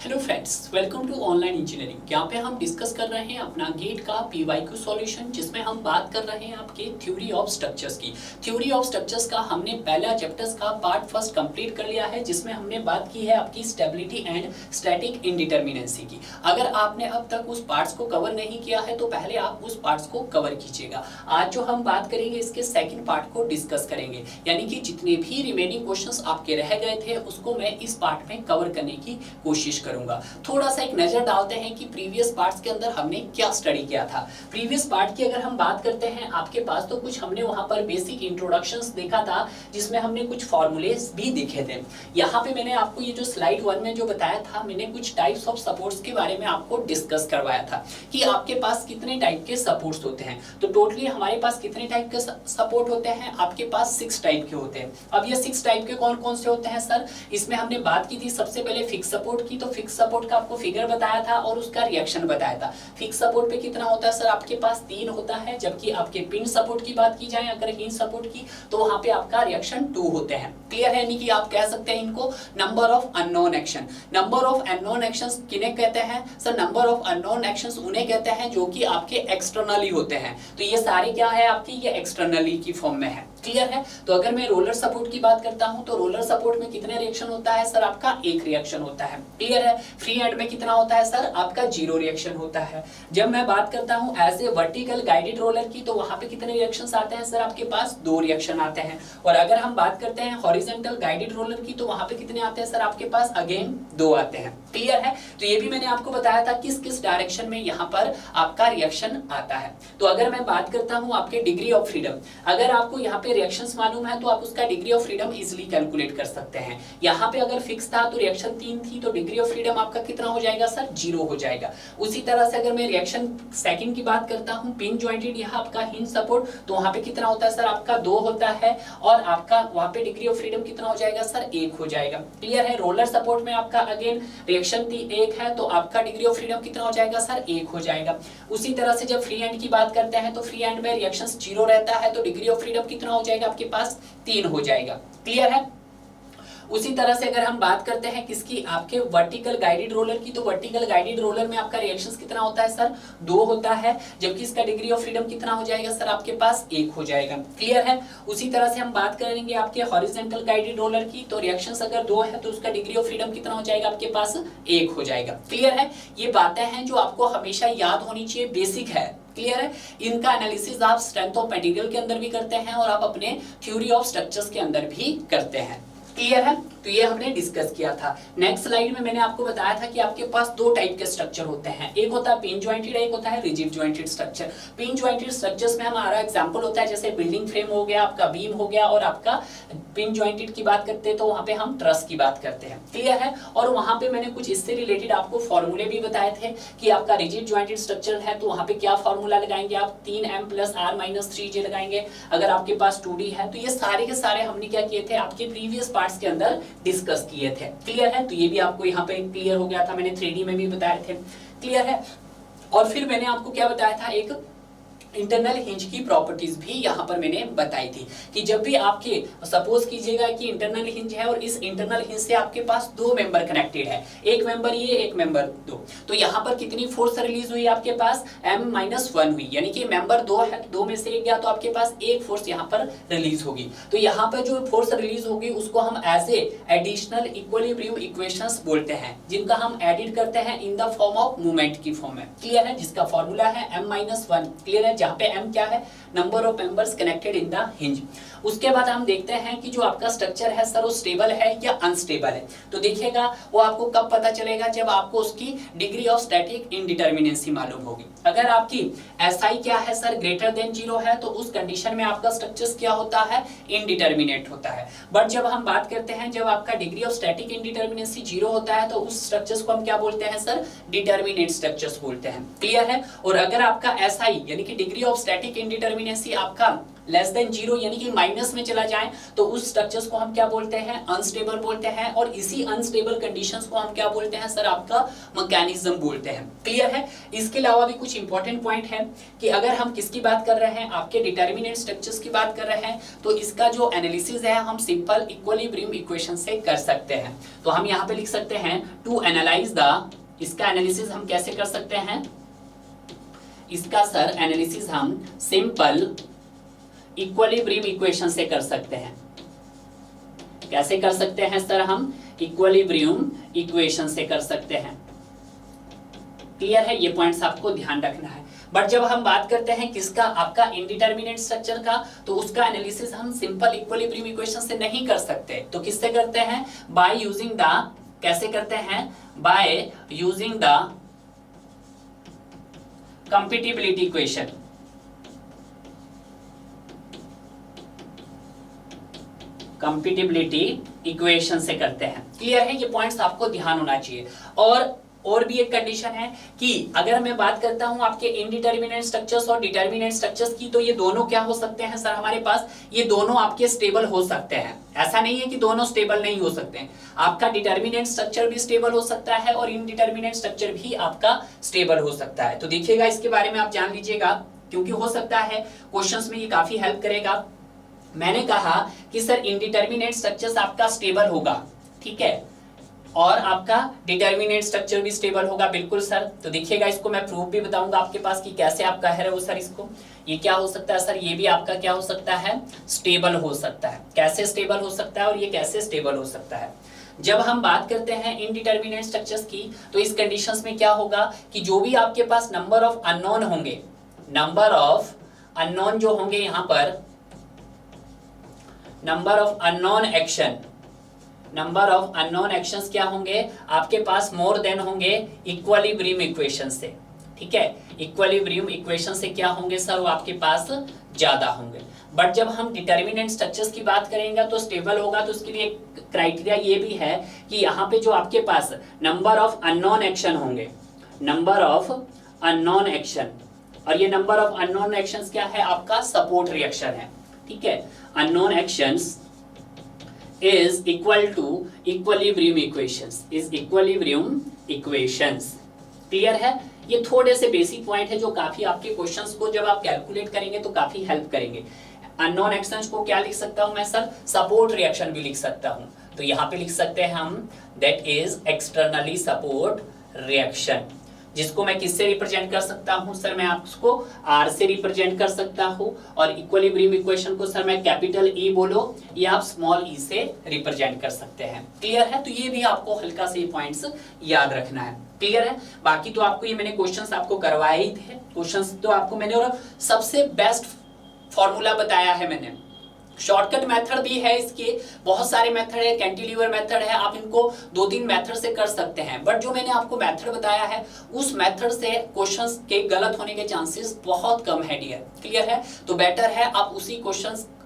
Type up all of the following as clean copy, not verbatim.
Hello friends, welcome to online engineering. यहाँ पे हम डिस्कस कर रहे हैं अपना गेट का पीवाईक्यू सॉल्यूशन, जिसमें हम बात कर रहे हैं आपके थ्योरी ऑफ स्ट्रक्चर्स की। थ्योरी ऑफ स्ट्रक्चर्स का हमने पहला चैप्टर्स का पार्ट फर्स्ट कंप्लीट कर लिया है, जिसमें हमने बात की है आपकी स्टेबिलिटी एंड स्टैटिक इंडिटर्मिनेंसी की। अगर आपने अब तक उस पार्ट्स को कवर नहीं किया है तो पहले आप उस पार्ट्स को कवर कीजिएगा। आज जो हम बात करेंगे इसके सेकेंड पार्ट को डिस्कस करेंगे, यानी कि जितने भी रिमेनिंग क्वेश्चंस आपके रह गए थे उसको मैं इस पार्ट में कवर करने की कोशिश करूंगा। थोड़ा सा एक नजर डालते हैं कि प्रीवियस पार्ट्स के अंदर हमने क्या स्टडी किया था। प्रीवियस पार्ट की अगर हम बात करते हैं आपके पास, तो कुछ हमने वहां पर बेसिक इंट्रोडक्शंस देखा था, जिसमें हमने कुछ फॉर्मूलेज भी देखे थे। यहाँ पे मैंने आपको ये जो स्लाइड 1 में जो बताया था, मैंने कुछ टाइप्स ऑफ सपोर्ट्स के बारे में आपको डिस्कस करवाया था कि आपके पास कितने टाइप के सपोर्ट्स होते हैं। तो टोटली हमारे पास कितने टाइप के सपोर्ट होते हैं? आपके पास 6 टाइप के होते हैं। अब ये 6 टाइप के कौन कौन से होते हैं सर? इसमें हमने बात की थी सबसे पहले फिक्स सपोर्ट की। तो फिक्स सपोर्ट का आपको फिगर बताया था और उसका रिएक्शन बताया था। फिक्स सपोर्ट पे कितना होता है सर? आपके पास 3 होता है, जबकि आपके पिन सपोर्ट की बात की जाए अगर हिंज सपोर्ट की, तो वहां पे आपका रिएक्शन 2 होते हैं। क्लियर है? यानी कि आप कह सकते हैं इनको number of unknown action. Number of unknown actions किन्हें कहते हैं sir? Number of unknown actions उन्हें कहते हैं जो कि आपके एक्सटर्नली होते हैं। तो ये सारे क्या है आपकी? ये एक्सटर्नली की फॉर्म में है। क्लियर है? तो अगर मैं रोलर सपोर्ट की बात करता हूं तो रोलर सपोर्ट में कितने रिएक्शन होता है सर? आपका 1 रिएक्शन होता है। क्लियर है? फ्री हैंड में कितना होता है सर? आपका 0 रिएक्शन होता है। जब मैं बात करता हूं as a vertical guided roller की, तो वहां पे कितने रिएक्शंस आते हैं सर? आपके पास 2 रिएक्शन आते हैं। और अगर हम बात करते हैं हॉरिजॉन्टल गाइडेड रोलर की, तो वहां पे कितने आते हैं सर? आपके पास अगेन 2 आते हैं। क्लियर है? तो ये भी मैंने आपको बताया था किस किस डायरेक्शन में यहाँ पर आपका रिएक्शन आता है। तो अगर मैं बात करता हूँ आपके डिग्री ऑफ फ्रीडम, अगर आपको यहाँ पे रिएक्शंस मालूम है तो आप उसका degree of freedom easily calculate कर सकते हैं। यहाँ पे अगर फिक्स था तो रिएक्शन 3 थी, तो डिग्री ऑफ फ्रीडम आपका कितना हो जाएगा सर? 0 हो जाएगा। उसी तरह से अगर मैं रिएक्शन सेकंड की बात करता हूँ, पिन जॉइंटेड, यहाँ आपका हिंज सपोर्ट, तो वहां पे कितना होता है सर? आपका 2 होता है। और आपका वहां पे डिग्री ऑफ फ्रीडम कितना हो जाएगा सर? 1 हो जाएगा। क्लियर है? रोलर सपोर्ट में आपका अगेन रिएक्शन 1 है, तो आपका डिग्री ऑफ फ्रीडम कितना हो जाएगा सर? 1 हो जाएगा। उसी तरह से जब फ्री हैंड की बात करते हैं तो फ्री हैंड में रिएक्शंस 0 रहता है, तो डिग्री ऑफ फ्रीडम कितना हो जाएगा आपके पास? 3 हो जाएगा। क्लियर है? उसी तरह से अगर हम बात करते हैं किसकी? आपके वर्टिकल गाइडेड रोलर की, तो वर्टिकल गाइडेड रोलर में आपका रिएक्शंस कितना होता है सर? 2 होता है, जबकि इसका डिग्री ऑफ फ्रीडम कितना हो जाएगा सर? आपके पास 1 हो जाएगा। क्लियर है? उसी तरह से हम बात करेंगे आपके हॉरिजॉन्टल गाइडेड रोलर की, तो रिएक्शंस अगर 2 है तो उसका डिग्री ऑफ फ्रीडम कितना हो जाएगा आपके पास? 1 हो जाएगा। क्लियर है? ये बातें हैं जो आपको हमेशा याद होनी चाहिए, बेसिक है। क्लियर है? इनका एनालिसिस आप स्ट्रेंथ ऑफ मटेरियल के अंदर भी करते हैं और आप अपने थ्योरी ऑफ स्ट्रक्चर्स के अंदर भी करते हैं। क्लियर है? तो ये हमने डिस्कस किया था। नेक्स्ट स्लाइड में मैंने आपको बताया था कि आपके पास 2 टाइप के स्ट्रक्चर होते हैं, एक होता है पिन जॉइंटेड, एक होता है rigid jointed structure. Pin jointed structures में हमारा एग्जांपल होता है जैसे बिल्डिंग फ्रेम हो गया, आपका बीम हो गया, और आपका पिन जॉइंटेड की बात करते हैं तो वहां पे हम ट्रस की बात करते हैं। क्लियर है? और वहां पे मैंने कुछ इससे रिलेटेड आपको फॉर्मूले भी बताए थे कि आपका रिजिड जॉइंटेड स्ट्रक्चर है तो वहां पे क्या फॉर्मूला लगाएंगे आप? 3m + r - 3j लगाएंगे। अगर आपके पास 2d है तो ये सारे के सारे हमने क्या किए थे? आपके प्रीवियस पार्ट्स के अंदर डिस्कस किए थे। क्लियर है? तो ये भी आपको यहाँ पे क्लियर हो गया था, मैंने 3D में भी बताए थे। क्लियर है? और फिर मैंने आपको क्या बताया था? एक इंटरनल हिंज की प्रॉपर्टीज भी यहाँ पर मैंने बताई थी कि जब भी आपके सपोज कीजिएगा कि इंटरनल हिंज है और इस इंटरनल हिंज से आपके पास 2 मेंबर कनेक्टेड है, एक मेंबर ये, एक मेंबर 2, तो यहाँ पर कितनी फोर्स रिलीज हुई आपके पास? m-1 हुई, यानी कि मेंबर 2 है, 2 में से एक गया तो आपके पास एक फोर्स यहाँ पर रिलीज होगी। तो यहाँ पर जो फोर्स रिलीज होगी उसको हम as a additional equilibrium equations बोलते हैं, जिनका हम एडिट करते हैं in the form of movement की फॉर्म में। क्लियर है? जिसका फॉर्मूला है m-1। क्लियर है? जहाँ पे m क्या है? Number of members connected in the hinge. उसके बाद हम देखते हैं कि जो आपका स्ट्रक्चर है सर वो स्टेबल है या अनस्टेबल है। तो देखिएगा वो आपको कब पता चलेगा? जब आपको उसकी डिग्री ऑफ स्टैटिक इंडिटर्मिनेंसी मालूम होगी। अगर आपकी SI क्या है सर? ग्रेटर देन 0 है, तो उस कंडीशन में आपका स्ट्रक्चर क्या होता है? इनडिटर्मिनेट होता है। बट जब हम बात करते हैं जब आपका डिग्री ऑफ स्टैटिक इंडिटर्मिनेंसी 0 होता है, तो उस स्ट्रक्चर्स को हम क्या बोलते हैं सर? डिटर्मिनेट स्ट्रक्चर्स बोलते हैं। क्लियर है? और अगर आपका SI यानी कि डिग्री ऑफ स्टैटिक इंडिटर्मिनेंसी आपका लेस देन जीरो यानी कि माइनस में चला जाए तो उस स्ट्रक्चर्स को हम क्या बोलते हैं, अनस्टेबल बोलते हैं। और इसी अनस्टेबल कंडीशंस को हम क्या बोलते हैं सर, आपका मैकेनिज्म बोलते हैं। क्लियर है। इसके अलावा भी कुछ इंपॉर्टेंट पॉइंट है कि अगर हम किसकी बात कर रहे हैं, आपके डिटर्मिनेंट स्ट्रक्चर्स की बात कर रहे हैं, तो इसका जो एनालिसिस है हम सिंपल इक्विलिब्रियम इक्वेशन से कर सकते हैं। तो हम यहाँ पे लिख सकते हैं टू एनालाइज द, इसका एनालिसिस हम कैसे कर सकते हैं, इसका सर एनालिसिस हम सिंपल इक्विलिब्रियम इक्वेशन से कर सकते हैं। कैसे कर सकते हैं सर, हम इक्विलिब्रियम इक्वेशन से कर सकते हैं। क्लियर है, ये पॉइंट्स आपको ध्यान रखना है। बट जब हम बात करते हैं किसका, आपका इंडिटरमिनेट स्ट्रक्चर का, तो उसका एनालिसिस हम सिंपल इक्विलिब्रियम इक्वेशन से नहीं कर सकते। तो किससे करते हैं, बाय यूजिंग द, कैसे करते हैं, by using the compatibility equation. Compatibility equation से करते हैं। क्लियर है, ये पॉइंट्स आपको ध्यान होना चाहिए। और भी एक कंडीशन है कि अगर मैं बात करता हूं आपके इनडिटरमिनेट स्ट्रक्चर्स और डिटरमिनेट स्ट्रक्चर्स की, तो ये दोनों क्या हो सकते हैं सर हमारे पास, ये दोनों आपके स्टेबल हो सकते हैं। ऐसा नहीं है कि दोनों स्टेबल नहीं हो सकते हैं। आपका डिटरमिनेट स्ट्रक्चर भी स्टेबल हो सकता है और इनडिटरमिनेट स्ट्रक्चर भी आपका स्टेबल हो सकता है। तो देखिएगा, इसके बारे में आप जान लीजिएगा, क्योंकि हो सकता है क्वेश्चंस में ये काफी हेल्प करेगा। मैंने कहा कि सर इनडिटरमिनेट स्ट्रक्चर्स आपका स्टेबल होगा, ठीक है, और आपका डिटरमिनेट स्ट्रक्चर भी स्टेबल होगा। बिल्कुल सर। तो देखिएगा, इसको मैं प्रूफ भी बताऊंगा आपके पास कि कैसे आप कह रहे हो सर इसको। ये क्या हो सकता है सर, ये भी आपका क्या हो सकता है, स्टेबल हो सकता है। कैसे स्टेबल हो सकता है और ये कैसे स्टेबल हो सकता है। जब हम बात करते हैं इनडिटरमिनेट स्ट्रक्चर्स की, तो इस कंडीशंस में क्या होगा कि जो भी आपके पास नंबर ऑफ अननोन होंगे, नंबर ऑफ अननोन जो होंगे, यहाँ पर number of unknown action, number of unknown actions क्या होंगे आपके पास, मोर देन होंगे इक्विलिब्रियम इक्वेशन से। ठीक है, इक्विलिब्रियम इक्वेशन से क्या होंगे सर, वो आपके पास ज्यादा होंगे। बट जब हम डिटरमिनेंट स्ट्रक्चर्स की बात करेंगे तो स्टेबल होगा। तो उसके लिए क्राइटेरिया ये भी है कि यहाँ पे जो आपके पास नंबर ऑफ अननोन एक्शन होंगे, नंबर ऑफ अननोन एक्शन, और ये नंबर ऑफ अननोन एक्शंस क्या है, आपका सपोर्ट रिएक्शन है। ठीक है, unknown actions is equal to equilibrium equations, is equilibrium equations। Clear है, ये थोड़े से बेसिक पॉइंट है जो काफी आपके क्वेश्चंस को जब आप कैलकुलेट करेंगे तो काफी हेल्प करेंगे। अननोन एक्शंस को क्या लिख सकता हूं मैं सर, सपोर्ट रिएक्शन भी लिख सकता हूं। तो यहाँ पे लिख सकते हैं हम that is externally support reaction, जिसको मैं किससे रिप्रेजेंट कर सकता हूं सर, मैं आपको आर से रिप्रेजेंट कर सकता हूं। और इक्विलिब्रियम इक्वेशन को सर मैं कैपिटल ई बोलो या आप स्मॉल ई से रिप्रेजेंट कर सकते हैं। क्लियर है, तो ये भी आपको हल्का से पॉइंट्स याद रखना है। क्लियर है, बाकी तो आपको ये मैंने क्वेश्चंस आपको करवाए ही थे, क्वेश्चंस तो आपको मैंने, और सबसे बेस्ट फॉर्मूला बताया है मैंने। शॉर्टकट मेथड भी है इसके, बहुत सारे मेथड है, कैंटिलीवर मेथड है, आप इनको 2-3 मेथड से कर सकते हैं। बट जो मैंने आपको मेथड बताया है उस मेथड से क्वेश्चंस के गलत होने के चांसेस बहुत कम है डियर। क्लियर है, तो बेटर है आप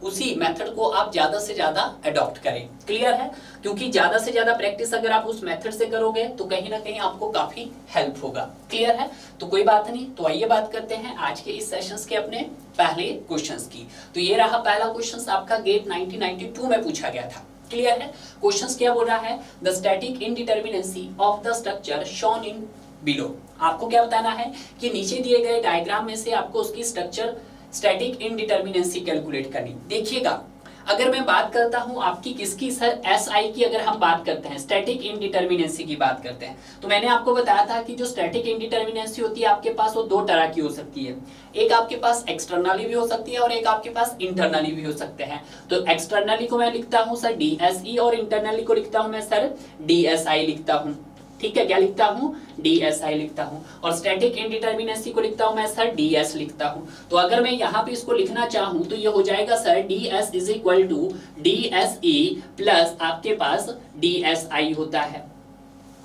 उसी मेथड को आप ज्यादा से ज्यादा अडॉप्ट करें। क्लियर है, क्योंकि ज्यादा से ज्यादा प्रैक्टिस अगर आप उस मेथड से करोगे तो कहीं ना कहीं आपको काफी हेल्प होगा। क्लियर है, तो कोई बात नहीं। तो आइए बात करते हैं आज के इस सेशंस के अपने पहले क्वेश्चंस की। तो ये रहा पहला क्वेश्चन, आपका गेट 1992 में पूछा गया था। क्लियर है, क्वेश्चन क्या बोल रहा है, the static indeterminacy of the structure shown in below. आपको क्या बताना है कि नीचे दिए गए डायग्राम में से आपको उसकी स्ट्रक्चर स्टैटिक इनडिटरमिनेंसी कैलकुलेट करनी। देखिएगा, अगर मैं बात करता हूं आपकी किसकी सर, एसआई की, अगर हम बात करते हैं स्टैटिक इनडिटरमिनेंसी की बात करते हैं, तो मैंने आपको बताया था कि जो स्टैटिक इनडिटरमिनेंसी होती है आपके पास वो 2 तरह की हो सकती है। एक आपके पास एक्सटर्नली भी हो सकती है और एक आपके पास इंटरनली भी हो सकते हैं। तो एक्सटर्नली को मैं लिखता हूं सर डीएसई और इंटरनली को लिखता हूं मैं सर डीएसआई लिखता हूं। ठीक है, क्या लिखता हूं, डीएसआई लिखता हूं। और स्टैटिक इनडिटरमिनेंसी को लिखता हूं मैं सर डीएस लिखता हूं। तो अगर मैं यहां पे इसको लिखना चाहूं तो ये हो जाएगा sir DS is equal to DSE plus आपके पास डीएसआई होता है।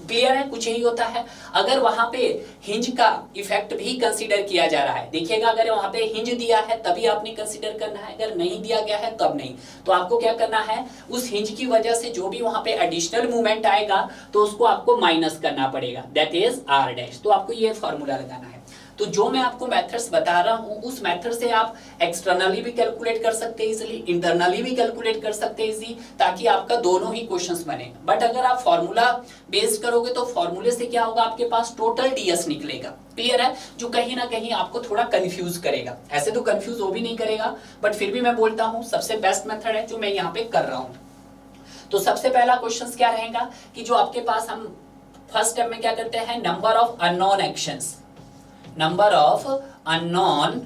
क्लियर है, कुछ यही होता है। अगर वहां पे हिंज का इफेक्ट भी कंसीडर किया जा रहा है, देखिएगा अगर वहां पे हिंज दिया है तभी आपने कंसीडर करना है, अगर नहीं दिया गया है तब नहीं। तो आपको क्या करना है, उस हिंज की वजह से जो भी वहां पे एडिशनल मूवमेंट आएगा तो उसको आपको माइनस करना पड़ेगा, दैट इज आर डैश। तो आपको ये फॉर्मूला लगाना है। तो जो मैं आपको मेथड्स बता रहा हूं उस मेथड से आप एक्सटर्नली भी कैलकुलेट कर सकते हैं इजीली, इंटरनली भी कैलकुलेट कर सकते हैं इजी, ताकि आपका दोनों ही क्वेश्चंस बने। बट अगर आप फॉर्मूला बेस्ड करोगे तो फॉर्मूले से क्या होगा, आपके पास टोटल डीएस निकलेगा। क्लियर है? जो कहीं ना कहीं आपको थोड़ा कंफ्यूज करेगा। ऐसे तो कंफ्यूज हो भी नहीं करेगा, बट फिर भी मैं बोलता हूं सबसे बेस्ट मेथड है जो मैं यहाँ पे कर रहा हूं। तो सबसे पहला क्वेश्चन क्या रहेगा कि जो आपके पास हम फर्स्ट स्टेप में क्या करते हैं, number of unknown actions, number of unknown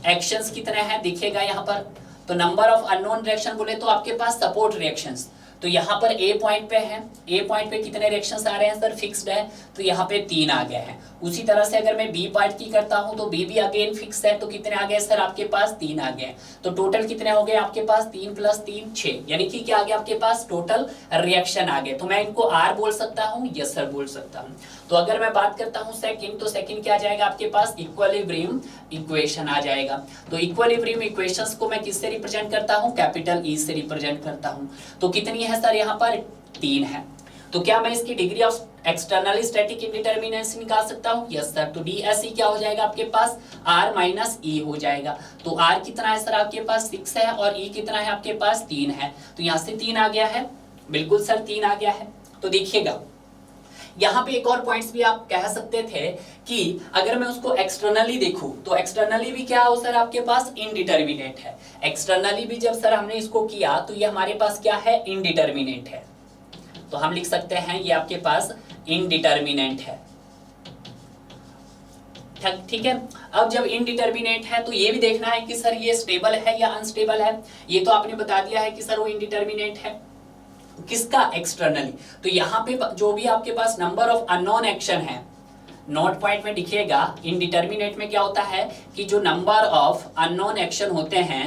actions कितने हैं दिखेगा यहाँ पर। तो नंबर ऑफ अननोन रिएक्शन बोले तो आपके पास सपोर्ट रिएक्शंस, तो यहाँ पर ए पॉइंट पे है, ए पॉइंट पे कितने रिएक्शंस आ रहे हैं सर, फिक्स्ड है, तो यहाँ पे 3 आ गए हैं। उसी तरह से अगर मैं बी पार्ट की करता हूं तो बी भी अगेन फिक्स है, तो कितने आ गए सर आपके पास, 3 आ गए। तो टोटल कितने हो गए आपके पास, 3 + 3 6, यानी कि क्या आ गया आपके पास, टोटल रिएक्शन आ गए। तो मैं इनको आर बोल सकता हूं, यस सर बोल सकता हूं। तो अगर मैं बात करता हूं सेकंड, तो सेकंड क्या आ जाएगा आपके पास, इक्विलिब्रियम इक्वेशन आ जाएगा। तो इक्विलिब्रियम इक्वेशंस को मैं किससे रिप्रेजेंट करता हूं, कैपिटल ई से रिप्रेजेंट करता हूं। तो कितनी है सर यहाँ पर, 3 है। तो क्या मैं इसकी डिग्री ऑफ एक्सटर्नली स्टैटिक इंडिटरमिनेंसी निकाल सकता हूं, यस सर। तो डीएसई क्या हो जाएगा आपके पास, आर माइनस ई हो जाएगा। तो आर कितना है सर आपके पास, 6 है, और ई कितना है आपके पास, 3 है। तो यहां से 3 आ गया है, बिल्कुल सर 3 आ गया है। तो देखिएगा यहाँ पे एक और पॉइंट्स भी आप कह सकते थे कि अगर मैं उसको एक्सटर्नली देखूं तो एक्सटर्नली भी क्या हो सर आपके पास, इनडिटरमिनेट है। एक्सटर्नली भी जब सर हमने इसको किया तो ये हमारे पास क्या है, इनडिटरमिनेट है। तो हम लिख सकते हैं ये आपके पास इनडिटरमिनेट है। ठीक है। अब जब इनडिटरमिनेट है तो ये भी देखना है कि सर ये स्टेबल है या अनस्टेबल है। ये तो आपने बता दिया है कि सर वो इनडिटरमिनेट है, किसका, एक्सटर्नली। तो यहाँ पे जो भी आपके पास नंबर ऑफ अननोन एक्शन है, नोट पॉइंट में लिखिएगा, इनडिटरमिनेट में क्या होता है कि जो नंबर ऑफ अननोन एक्शन होते हैं,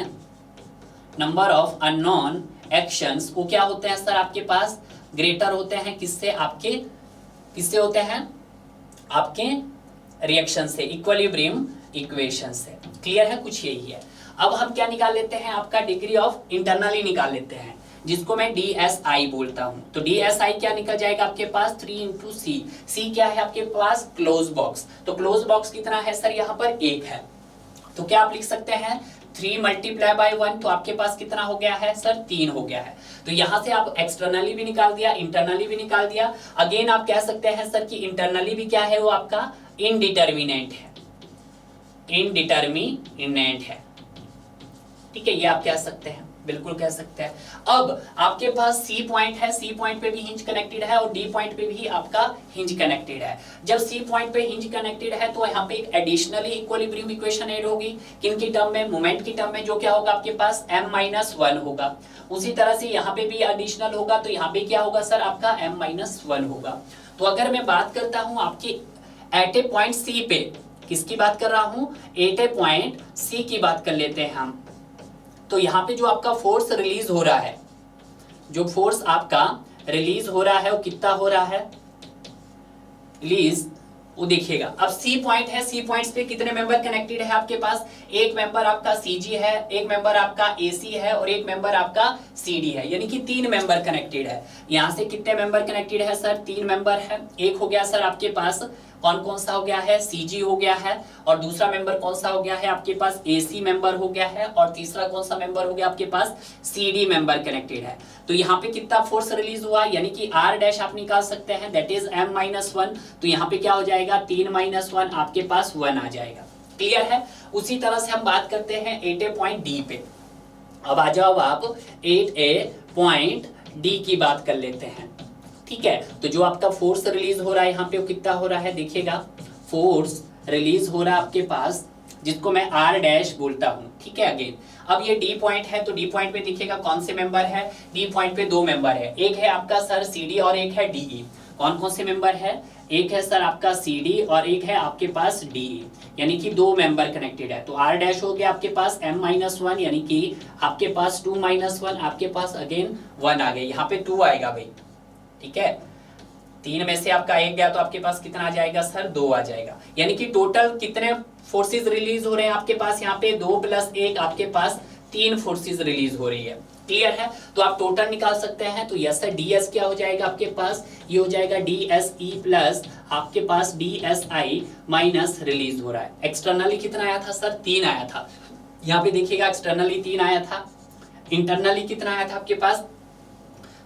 नंबर ऑफ अननोन एक्शंस वो क्या होते हैं सर आपके पास, ग्रेटर होते हैं किससे, आपके किससे होते हैं, आपके रिएक्शन से, इक्विलिब्रियम इक्वेशन से। क्लियर है, कुछ यही है। अब हम क्या निकाल लेते हैं, आपका डिग्री ऑफ इंटरनली निकाल लेते हैं, जिसको मैं DSI बोलता हूं। तो DSI क्या निकल जाएगा आपके पास, 3 × C। C क्या है आपके पास, क्लोज बॉक्स। तो क्लोज बॉक्स कितना है सर यहाँ पर, 1 है। तो क्या आप लिख सकते हैं 3 × 1, तो आपके पास कितना हो गया है सर, 3 हो गया है। तो यहां से आप एक्सटर्नली भी निकाल दिया, इंटरनली भी निकाल दिया। अगेन आप कह सकते हैं सर कि इंटरनली भी क्या है, वो आपका इनडिटरमिनेट है, इनडिटरमिनेट है। ठीक है, ये आप कह सकते हैं, बिल्कुल कह सकते हैं। अब आपके पास सी पॉइंट है, सी पॉइंट पे भी हिंज कनेक्टेड है और डी पॉइंट पे भी आपका हिंज कनेक्टेड है। जब सी पॉइंट पे हिंज कनेक्टेड है तो यहाँ पे एक एडिशनली इक्विलिब्रियम इक्वेशन ऐड होगी, किनकी टर्म में, मोमेंट की टर्म में, जो क्या होगा आपके पास m-1 होगा। उसी तरह से यहाँ पे भी एडिशनल होगा, तो यहाँ पे क्या होगा सर आपका m-1 होगा। तो अगर मैं बात करता हूँ आपकी एट ए पॉइंट सी पे, किसकी बात कर रहा हूँ, एट ए पॉइंट सी की बात कर लेते हैं हम। तो यहाँ पे जो आपका फोर्स रिलीज हो रहा है, जो फोर्स आपका रिलीज हो रहा है वो कितना हो रहा है, रिलीज, वो देखिएगा। अब सी पॉइंट है, सी पॉइंट्स पे कितने मेंबर कनेक्टेड है आपके पास, एक मेंबर आपका सीजी है, एक मेंबर आपका एसी है और एक मेंबर आपका सीडी है, यानी कि 3 मेंबर कनेक्टेड है। यहाँ से कितने मेंबर कनेक्टेड है सर, 3 मेंबर है। एक हो गया सर आपके पास कौन कौन सा हो गया है, सीजी हो गया है, और दूसरा मेंबर कौन सा हो गया है आपके पास, एसी मेंबर हो गया है, और तीसरा कौन सा मेंबर हो गया आपके पास, सीडी मेंबर कनेक्टेड है। तो यहाँ पे कितना फोर्स रिलीज हुआ, यानी कि आर डैश आप निकाल सकते हैं, दैट इज m-1। तो यहाँ पे क्या हो जाएगा, 3-1 आपके पास 1 आ जाएगा। क्लियर है। उसी तरह से हम बात करते हैं 8 पॉइंट डी पे। अब आ जाओ आप 8 पॉइंट डी की बात कर लेते हैं। ठीक है, तो जो आपका फोर्स रिलीज हो रहा है यहाँ पे वो कितना हो रहा है, देखिएगा फोर्स रिलीज हो रहा है आपके पास, जिसको मैं आर डैश बोलता हूँ। ठीक है, अगेन अब ये डी पॉइंट है, तो डी पॉइंट पे देखिएगा कौन से मेंबर है, डी पॉइंट पे 2 मेंबर है, एक है आपका सर सीडी और एक है डीई। कौन कौन से मेंबर है, एक है सर आपका सीडी और एक है आपके पास डीई, यानी कि 2 मेंबर कनेक्टेड है। तो आर डैश हो गया आपके पास m-1, यानी कि आपके पास 2-1, आपके पास अगेन 1 आ गया, यहाँ पे 2 आएगा भाई। ठीक है, 3 में से आपका 1 गया तो आपके पास कितना आ जाएगा सर, 2 आ जाएगा। यानी कि टोटल कितने फोर्सेस रिलीज हो रहे हैं आपके पास, यहाँ पे 2 + 1 आपके पास 3 फोर्सेस रिलीज हो रही है। क्लियर है? तो आप टोटल निकाल सकते हैं, तो यस सर ds क्या हो जाएगा आपके पास, ये हो जाएगा DSE प्लस आपके पास DSI माइनस रिलीज हो रहा है। एक्सटर्नली कितना आया था सर, 3 आया था। यहाँ पे देखिएगा एक्सटर्नली 3 आया था, इंटरनली कितना आया था आपके पास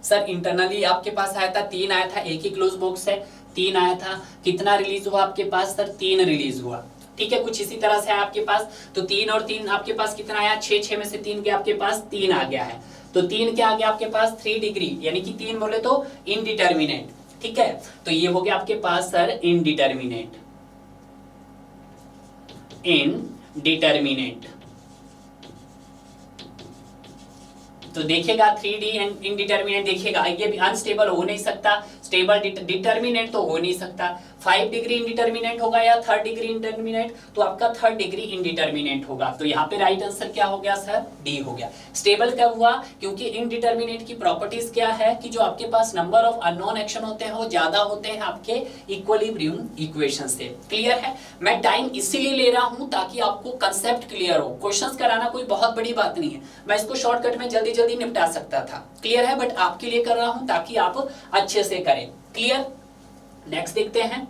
सर, इंटरनली आपके पास आया था 3 आया था, एक ही क्लोज बॉक्स है, 3 आया था। कितना रिलीज हुआ आपके पास सर, 3 रिलीज हुआ। ठीक है, कुछ इसी तरह से है आपके पास। तो 3 और 3 आपके पास कितना आया, 6, 6 में से 3 के आपके पास 3 आ गया है। तो 3 क्या आ गया आपके पास, 3 डिग्री, यानी कि 3 बोले तो इनडिटर्मिनेट। ठीक है, तो ये हो गया आपके पास सर इनडिटर्मिनेट, इनडिटर्मिनेट। तो देखिएगा 3D एंड इनडिटर्मिनेट, देखिएगा ये भी अनस्टेबल हो नहीं सकता, स्टेबल डिटर्मिनेट तो हो नहीं सकता। 5 डिग्री इनडिटर्मिनेट होगा या 3rd डिग्री इंडिटर्मिनेट, तो आपका 3rd डिग्री इनडिटर्मिनेट होगा। तो यहाँ पे राइट आंसर क्या हो गया सर, डी हो गया। स्टेबल कब हुआ, क्योंकि इनडिटर्मिनेट की प्रॉपर्टीज क्या है कि जो आपके पास नंबर ऑफ अननोन एक्शन होते हैं वो ज्यादा होते हैं आपके इक्विलिब्रियम इक्वेशन से। क्लियर है? मैं टाइम इसीलिए ले रहा हूं ताकि आपको कंसेप्ट क्लियर हो। क्वेश्चंस कराना कोई बहुत बड़ी बात नहीं है, मैं इसको शॉर्टकट में जल्दी जल्दी निपटा सकता था। क्लियर है? बट आपके लिए कर रहा हूं ताकि आप अच्छे से करें। क्लियर? नेक्स्ट देखते हैं,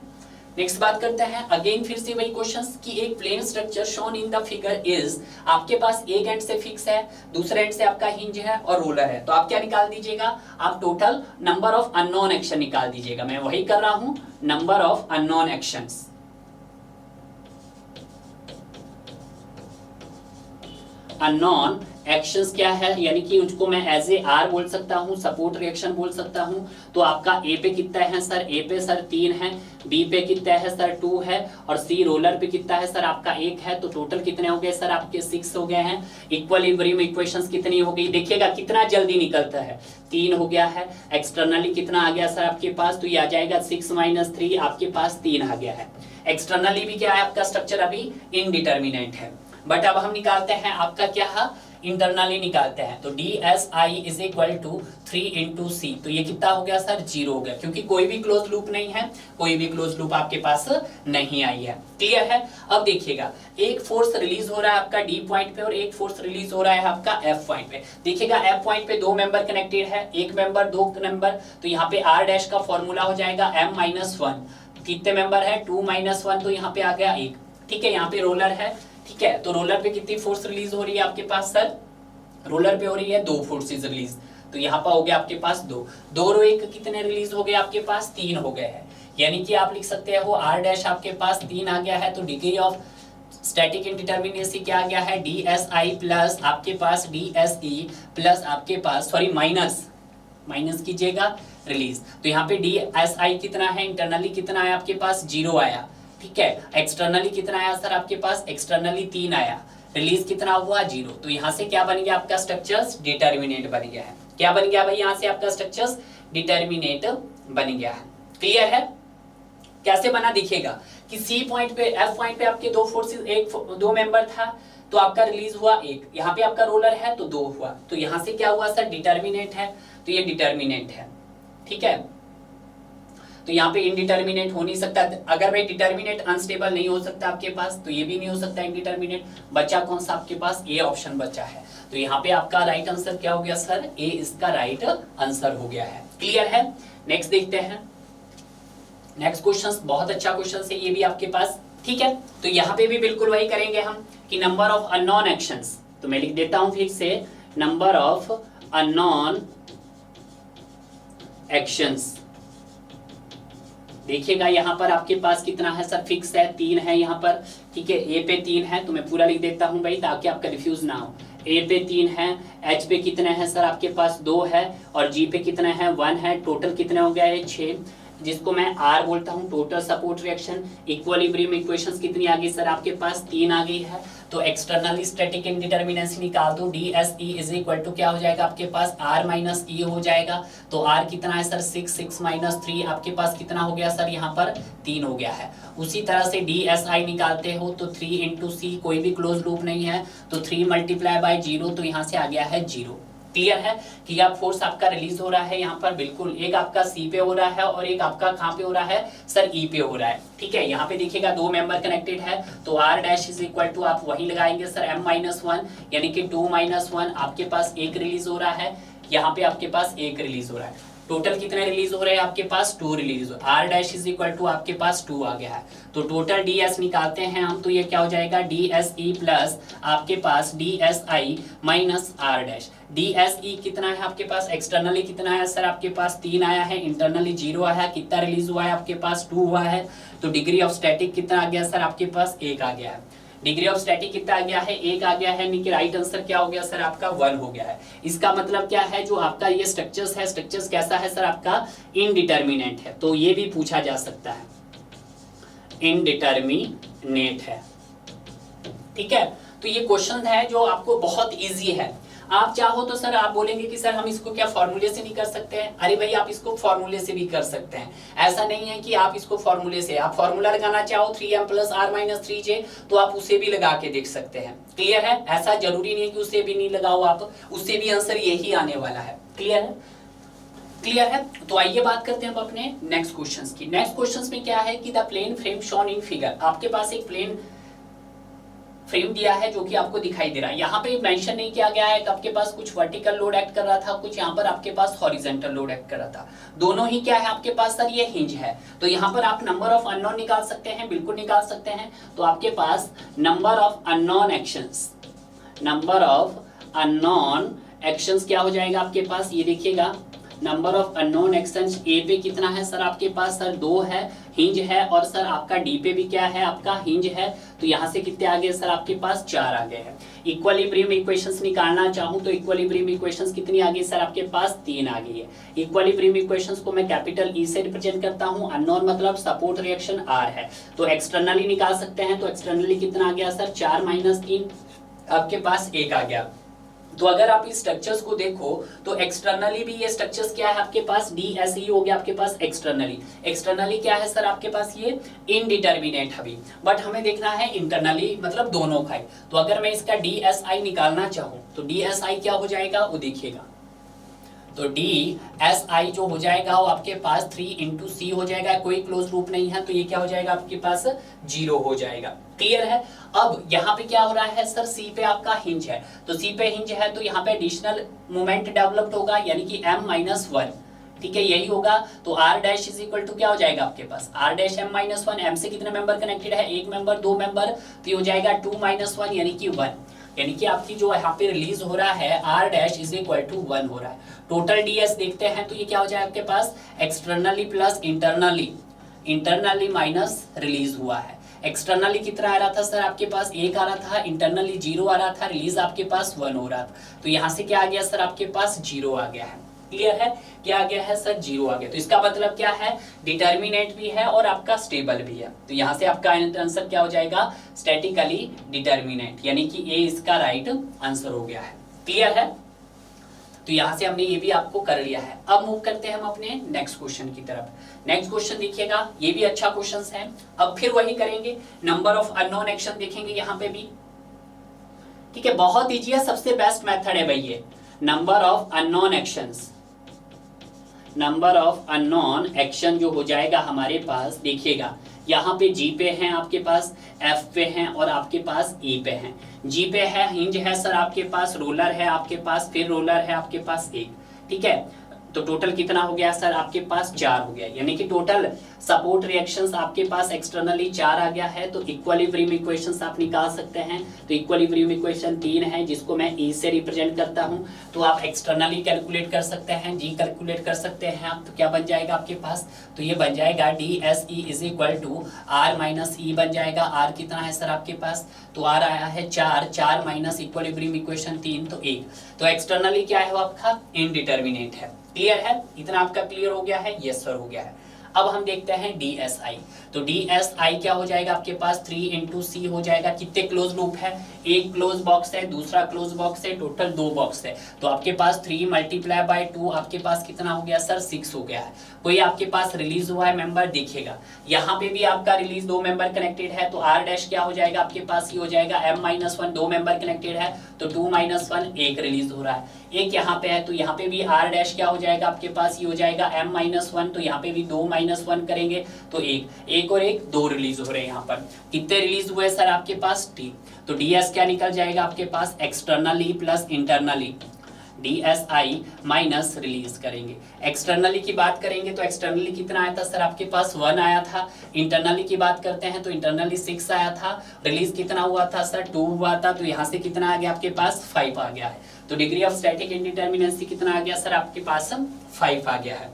नेक्स्ट बात करते हैं। अगेन फिर से वही क्वेश्चंस कि एक plane structure shown in the figure is, आपके पास एक एंड से फिक्स है, दूसरे एंड से आपका हिंज है और रोलर है। तो आप क्या निकाल दीजिएगा, आप total number of unknown action निकाल दीजिएगा। मैं वही कर रहा हूं, number of unknown actions. Unknown actions क्या है, यानी कि उसको मैं एज ए आर बोल सकता हूं, सपोर्ट रिएक्शन बोल सकता हूं। तो आपका ए पे कितना है सर, ए पे सर 3 है, बी पे कितना है सर 2 है, और सी रोलर पे कितना है सर आपका 1 है। तो टोटल कितने हो गए सर आपके 6 हो गए हैं। इक्विलिब्रियम इक्वेशंस कितनी हो गई, देखिएगा कितना जल्दी निकलता है, 3 हो गया है। एक्सटर्नली कितना आ गया सर आपके पास, तो ये आ जाएगा 6 - 3, आपके पास 3 आ गया है। एक्सटर्नली भी क्या है आपका स्ट्रक्चर अभी इनडिटर्मिनेट है। बट अब हम निकालते हैं आपका क्या, इंटरनली निकालते हैं। तो DSI is equal to 3 × C, तो ये कितना हो गया सर, 0 हो गया, क्योंकि कोई भी क्लोज लूप नहीं है, कोई भी क्लोज लूप आपके पास नहीं आई है। क्लियर है? अब देखिएगा एक फोर्स रिलीज हो रहा है आपका D पॉइंट पे और एक फोर्स रिलीज हो रहा है आपका F पॉइंट पे। देखिएगा F पॉइंट पे 2 मेंबर कनेक्टेड है, एक मेंबर 2 मेंबर, तो यहाँ पे R डैश का फॉर्मूला हो जाएगा M - 1। कितने मेंबर है, 2 - 1, तो यहाँ पे आ गया 1। ठीक है, यहाँ पे रोलर है। ठीक है, तो रोलर पे कितनी फोर्स रिलीज हो रही है आपके पास सर, रोलर पे हो रही है 2 फोर्सेस रिलीज। तो यहाँ पर हो गया आपके पास 2 और 1 कितने रिलीज हो गए आपके पास, 3 हो गए हैं। यानी कि आप लिख सकते हो R डैश आपके पास 3 आ गया है। तो डिग्री ऑफ स्टैटिक इंडिटर्मिनेसी क्या आ गया है, DSI प्लस आपके पास DSE प्लस आपके पास माइनस कीजिएगा रिलीज। तो यहाँ पे DSI कितना है, इंटरनली कितना है आपके पास, 0 आया। ठीक है, एक्सटर्नली कितना आया सर आपके पास, एक्सटर्नली 3 आया, रिलीज कितना हुआ, 0। तो यहाँ से क्या बन गया आपका स्ट्रक्चर्स डिटर्मिनेट बन गया है। क्या बन गया भाई, यहाँ से आपका स्ट्रक्चर्स डिटर्मिनेट बन गया है। क्लियर है? कैसे बना देखिएगा कि सी पॉइंट पे, एफ पॉइंट पे आपके 2 फोर्सेस, 2 मेंबर था, तो आपका रिलीज हुआ 1, यहाँ पे आपका रोलर है तो 2 हुआ। तो यहाँ से क्या हुआ सर, डिटर्मिनेट है, तो ये डिटर्मिनेट है। ठीक है, तो यहाँ पे इनडिटर्मिनेट हो नहीं सकता। अगर भाई डिटर्मिनेट अनस्टेबल नहीं हो सकता आपके पास, तो ये भी नहीं हो सकता इनडिटर्मिनेट। बचा कौन सा आपके पास, ए ऑप्शन बचा है। तो यहाँ पे आपका राइट आंसर क्या हो गया सर, ए इसका राइट आंसर हो गया है। क्लियर है? नेक्स्ट देखते हैं। नेक्स्ट क्वेश्चन बहुत अच्छा क्वेश्चन है ये भी आपके पास। ठीक है, तो यहाँ पे भी बिल्कुल वही करेंगे हम कि नंबर ऑफ अननोन एक्शंस। तो मैं लिख देता हूं फिर से, नंबर ऑफ अननोन एक्शंस। देखिएगा यहाँ पर आपके पास कितना है सर, फिक्स है, 3 है यहाँ पर। ठीक है, ए पे 3 है, तो मैं पूरा लिख देता हूँ भाई ताकि आपका कंफ्यूज ना हो। ए पे 3 है, एच पे कितने हैं सर आपके पास, 2 है, और जी पे कितने हैं, 1 है। टोटल कितने हो गया है, 6, जिसको मैं आर बोलता हूँ total support reaction. Equilibrium equations कितनी आ गई सर आपके पास, 3 आ गई है। तो एक्सटर्नली स्टैटिक इंडिटर्मिनेसी निकाल दो, DSE इज इक्वल टू क्या हो जाएगा आपके पास, R - E हो जाएगा। तो R कितना है सर, 6 - 3, आपके पास कितना हो गया सर, यहाँ पर 3 हो गया है। उसी तरह से DSI निकालते हो तो 3 × C, कोई भी क्लोज लूप नहीं है, तो 3 × 0, तो यहाँ से आ गया है 0। क्लियर है कि आप फोर्स आपका रिलीज हो रहा है यहाँ पर, बिल्कुल एक आपका सी पे हो रहा है और एक आपका कहाँ पे हो रहा है सर, ई पे हो रहा है। ठीक है, यहाँ पे देखिएगा दो मेंबर कनेक्टेड है, तो R dash is equal to आप वही लगाएंगे सर m माइनस वन, यानी कि 2 माइनस 1 आपके पास एक रिलीज हो रहा है, यहाँ पे आपके पास एक रिलीज हो रहा है। टोटल कितने रिलीज हो रहे हैं आपके पास, 2 रिलीज हो, R dash is equal to आपके पास 2 आ गया है। तो टोटल डी एस निकालते हैं हम, तो ये क्या हो जाएगा डी एस ई प्लस आपके पास D S I minus R dash. D S E कितना है आपके पास, एक्सटर्नली कितना है सर आपके पास 3 आया है, इंटरनली 0 आया है, कितना रिलीज हुआ है आपके पास 2 हुआ है। तो डिग्री ऑफ स्टैटिक कितना आ गया सर आपके पास 1 आ गया है। डिग्री ऑफ स्टैटिक कितना आ गया है 1 आ गया है, यानी कि राइट आंसर क्या हो गया सर आपका 1 हो गया है। इसका मतलब क्या है, जो आपका ये स्ट्रक्चर्स है, स्ट्रक्चर्स कैसा है सर आपका इनडिटर्मिनेट है, तो ये भी पूछा जा सकता है, इनडिटर्मिनेट है। ठीक है, तो ये क्वेश्चन है जो आपको बहुत इजी है। आप चाहो तो सर आप बोलेंगे कि सर हम इसको क्या फॉर्मूले से नहीं कर सकते हैं, अरे भाई आप इसको फॉर्मूले से भी कर सकते हैं। ऐसा नहीं है कि आप इसको फॉर्मूले से, आप फॉर्मूला लगाना चाहो 3m plus r minus 3j, तो आप उसे भी लगा के देख सकते हैं। क्लियर है, ऐसा जरूरी नहीं है कि उसे भी नहीं लगाओ आप, उससे भी आंसर यही आने वाला है। क्लियर है, क्लियर है। तो आइए बात करते हैं हम अपने नेक्स्ट क्वेश्चंस की। नेक्स्ट क्वेश्चंस में क्या है कि the plane frame shown in figure, आपके पास एक प्लेन फ्रेम दिया है जो कि आपको दिखाई दे रहा है। यहाँ पे मेंशन नहीं किया गया है कि आपके पास कुछ वर्टिकल लोड एक्ट कर रहा था, कुछ यहाँ पर आपके पास हॉरिजॉन्टल लोड एक्ट कर रहा था। दोनों ही क्या है आपके पास सर, ये हिंज है। तो यहाँ पर आप नंबर ऑफ अननोन निकाल सकते हैं, बिल्कुल निकाल सकते हैं। तो आपके पास number of unknown actions, number of unknown actions क्या हो जाएगा आपके पास, ये देखिएगा number of unknown actions A पे कितना है सर आपके पास सर 2 है, हिंज है, और सर आपका डी पे भी क्या है आपका हिंज है। तो यहाँ से कितने आ गए सर आपके पास 4 आ गए हैं। इक्विलिब्रियम इक्वेशंस निकालना चाहूँ तो इक्विलिब्रियम इक्वेशंस कितनी आ गई सर आपके पास 3 आ गई है। इक्विलिब्रियम इक्वेशंस को मैं कैपिटल ई से रिप्रेजेंट करता हूँ, अननोन मतलब सपोर्ट रिएक्शन आर है। तो एक्सटर्नली निकाल सकते हैं, तो एक्सटर्नली कितना आ गया सर 4 माइनस 3 आपके पास 1 आ गया। तो अगर आप इस स्ट्रक्चर्स को देखो तो एक्सटर्नली भी ये स्ट्रक्चर्स क्या है आपके पास DSE हो गया आपके पास एक्सटर्नली। एक्सटर्नली क्या है सर आपके पास ये इनडिटर्मिनेट अभी, बट हमें देखना है इंटरनली मतलब दोनों का ही। तो अगर मैं इसका DSI निकालना चाहूँ तो DSI क्या हो जाएगा वो देखिएगा, तो DSI जो हो जाएगा वो आपके पास 3 इंटू सी हो जाएगा, कोई क्लोज लूप नहीं है, तो ये क्या हो जाएगा आपके पास 0 हो जाएगा। क्लियर है। अब यहाँ पे क्या हो रहा है सर, सी पे आपका हिंज है, तो सी पे हिंज है तो यहाँ पे एडिशनल मोमेंट डेवलप्ड होगा, यानी कि m माइनस 1। ठीक है, यही होगा। तो r dash is equal to क्या हो जाएगा आपके पास r dash m minus 1, m से कितने मेंबर कनेक्टेड है, एक मेंबर, दो मेंबर, तो ये हो जाएगा 2 माइनस 1 यानी कि 1, यानी कि आपकी जो यहाँ पे रिलीज हो रहा है r dash is equal to 1 हो रहा है। टोटल ds देखते हैं तो ये क्या हो जाएगा आपके पास externally plus internally, internally minus release हुआ है। एक्सटर्नली कितना आ रहा था सर आपके पास 1 आ रहा था, इंटरनली 0 आ रहा था, रिलीज आपके पास 1 हो रहा था। तो यहाँ से क्या आ गया सर आपके पास 0 आ गया है। क्लियर है, क्या आ गया है सर 0 आ गया। तो इसका मतलब क्या है, डिटर्मिनेट भी है और आपका स्टेबल भी है। तो यहाँ से आपका आंसर क्या हो जाएगा, स्टैटिकली डिटर्मिनेट, यानी कि ए इसका राइट आंसर हो गया है। क्लियर है, तो यहाँ से हमने ये भी आपको कर लिया है। अब मूव करते हैं हम अपने नेक्स्ट क्वेश्चन की तरफ। नेक्स्ट क्वेश्चन देखिएगा, ये भी अच्छा क्वेश्चन है। अब फिर वही करेंगे, नंबर ऑफ अननोन एक्शन देखेंगे यहाँ पे भी। ठीक है, बहुत इजी है, सबसे बेस्ट मेथड है भाई ये, number of unknown actions. Number of unknown action जो हो जाएगा हमारे पास, देखिएगा यहाँ पे G पे हैं आपके पास, F पे हैं और आपके पास E पे हैं। G पे है हिंज है सर आपके पास, रोलर है आपके पास, फिर रोलर है आपके पास एक। ठीक है, तो टोटल कितना हो गया सर आपके पास 4 हो गया, यानी कि टोटल सपोर्ट रिएक्शंस आपके पास एक्सटर्नली 4 आ गया है। तो इक्विलिब्रियम इक्वेशंस आप निकाल सकते हैं। तो इक्विलिब्रियम इक्वेशन 3 है जिसको मैं E से रिप्रेजेंट करता हूं। तो आप एक्सटर्नली कैलकुलेट कर सकते हैं, G कैलकुलेट कर सकते हैं आप। तो क्या बन जाएगा आपके पास, तो ये बन जाएगा DSE is equal to R minus E बन जाएगा। R कितना है सर आपके पास, तो R आया है 4, 4 माइनस इक्विलिब्रियम इक्वेशन 3 तो 1। तो एक्सटर्नली क्या है वो आपका इनडिटर्मिनेट है। क्लियर है, इतना आपका क्लियर हो गया है, यस सर हो गया है। अब हम देखते हैं DSI। तो DSI क्या हो जाएगा आपके पास 3 इंटू सी हो जाएगा। कितने क्लोज लूप है, एक क्लोज बॉक्स है, दूसरा क्लोज बॉक्स है, टोटल 2 बॉक्स है। तो आपके पास 3 मल्टीप्लाई बाय 2 आपके पास कितना हो गया सर 6 हो गया है। कोई आपके पास रिलीज हुआ है मेंबर, देखिएगा यहाँ पे भी आपका रिलीज 2 मेंबर कनेक्टेड है। तो R डैश क्या हो जाएगा आपके पास, ये हो जाएगा m माइनस 1, 2 मेंबर कनेक्टेड है तो 2 माइनस 1 एक रिलीज हो रहा है। एक यहाँ पे है, तो यहाँ पे भी आर डैश क्या हो जाएगा आपके पास, ये हो जाएगा m-1, तो यहाँ पे भी 2-1 करेंगे तो एक और एक 2 रिलीज हो रहे हैं। यहाँ पर कितने रिलीज हुए सर आपके पास, डी। तो ds क्या निकल जाएगा आपके पास, externally plus internally, DSI minus release करेंगे। एक्सटर्नली की बात करेंगे तो एक्सटर्नली कितना आया था सर आपके पास, 1 आया था। इंटरनली की बात करते हैं तो इंटरनली 6 आया था। रिलीज कितना हुआ था सर, 2 हुआ था। तो यहाँ से कितना आ गया आपके पास, 5 आ गया है। तो डिग्री ऑफ स्टैटिक इंडिटर्मिनेंसी कितना आ गया सर आपके पास, 5 आ गया है।